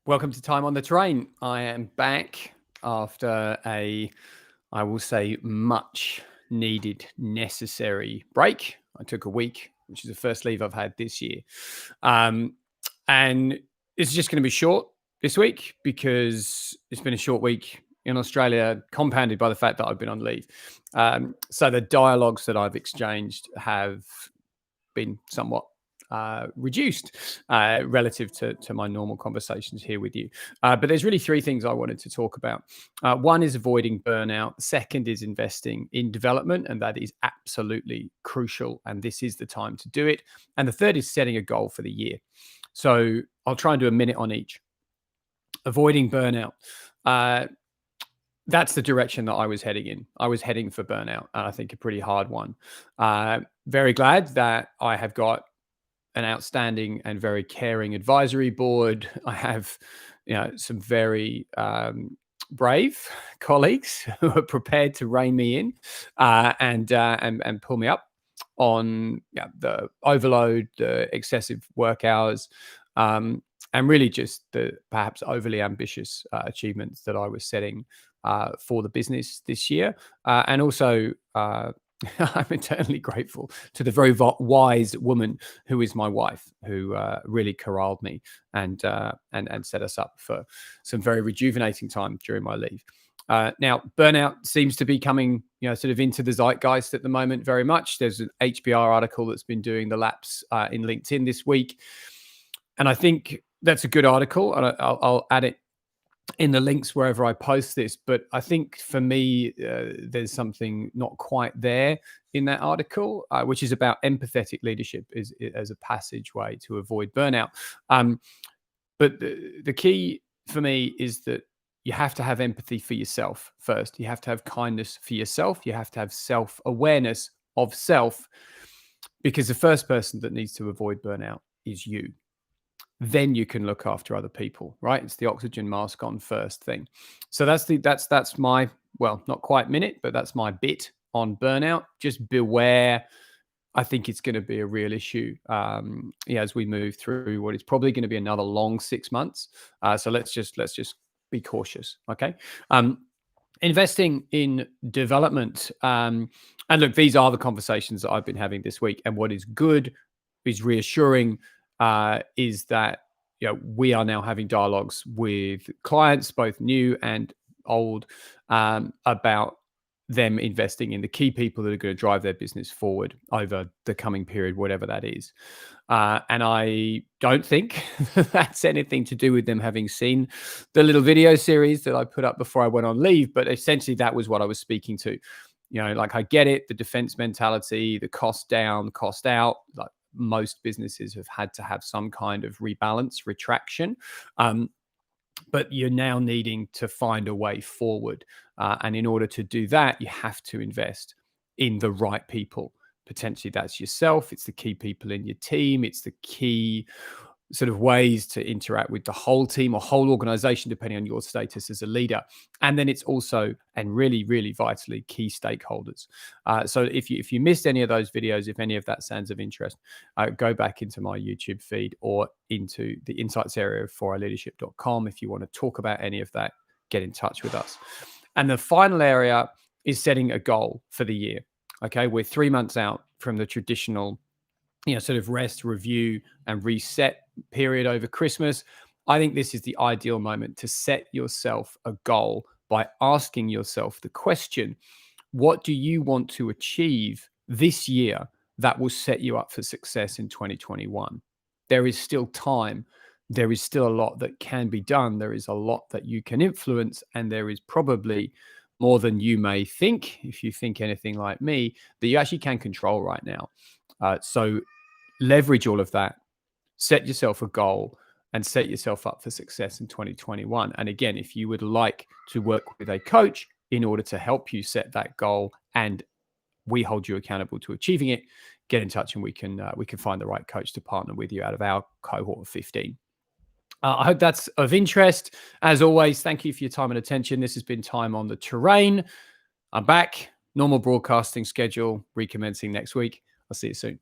Welcome to Time on the Train. I am back after I will say, much needed, necessary break. I took a week, which is the first leave I've had this year. And it's just going to be short this week because it's been a short week in Australia, compounded by the fact that I've been on leave. So the dialogues that I've exchanged have been somewhat reduced relative to my normal conversations here with you. But there's really three things I wanted to talk about. One is avoiding burnout. Second is investing in development, and that is absolutely crucial. And this is the time to do it. And the third is setting a goal for the year. So I'll try and do a minute on each. Avoiding burnout. That's the direction that I was heading in. I was heading for burnout, and I think a pretty hard one. Very glad that I have got an outstanding and very caring advisory board. I have, some very brave colleagues who are prepared to rein me in and pull me up on the overload, the excessive work hours, and really just the perhaps overly ambitious achievements that I was setting for the business this year, and also. I'm eternally grateful to the very wise woman who is my wife, who really corralled me and set us up for some very rejuvenating time during my leave. Now, burnout seems to be coming, sort of into the zeitgeist at the moment very much. There's an HBR article that's been doing the laps in LinkedIn this week, and I think that's a good article, and I'll add it in the links wherever I post this. But I think for me, there's something not quite there in that article, which is about empathetic leadership as a passageway to avoid burnout. But the key for me is that you have to have empathy for yourself first. You have to have kindness for yourself. You have to have self-awareness of self, because the first person that needs to avoid burnout is you. Then you can look after other people, right? It's the oxygen mask on first thing. So that's my, well, not quite minute, but that's my bit on burnout. Just beware. I think it's going to be a real issue as we move through what is probably going to be another long 6 months. So let's just be cautious, okay? Investing in development. And look, these are the conversations that I've been having this week. And what is good, is reassuring, is that we are now having dialogues with clients, both new and old, about them investing in the key people that are going to drive their business forward over the coming period, whatever that is. And I don't think that's anything to do with them having seen the little video series that I put up before I went on leave, but essentially that was what I was speaking to. Like, I get it, the defense mentality, the cost down, cost out, like, most businesses have had to have some kind of rebalance, retraction. But you're now needing to find a way forward. And in order to do that, you have to invest in the right people. Potentially that's yourself. It's the key people in your team. It's the key sort of ways to interact with the whole team or whole organization, depending on your status as a leader. And then it's also, and really, really vitally, key stakeholders. So if you missed any of those videos, if any of that sounds of interest, go back into my YouTube feed or into the insights area of 4iLeadership.com. If you want to talk about any of that, get in touch with us. And the final area is setting a goal for the year. Okay, we're 3 months out from the traditional sort of rest, review, and reset period over Christmas. I think this is the ideal moment to set yourself a goal by asking yourself the question, what do you want to achieve this year that will set you up for success in 2021? There is still time. There is still a lot that can be done. There is a lot that you can influence, and there is probably more than you may think, if you think anything like me, that you actually can control right now. So leverage all of that, set yourself a goal, and set yourself up for success in 2021. And again, if you would like to work with a coach in order to help you set that goal and we hold you accountable to achieving it, get in touch and we can find the right coach to partner with you out of our cohort of 15. I hope that's of interest. As always, thank you for your time and attention. This has been Time on the Terrain. I'm back. Normal broadcasting schedule recommencing next week. I'll see you soon.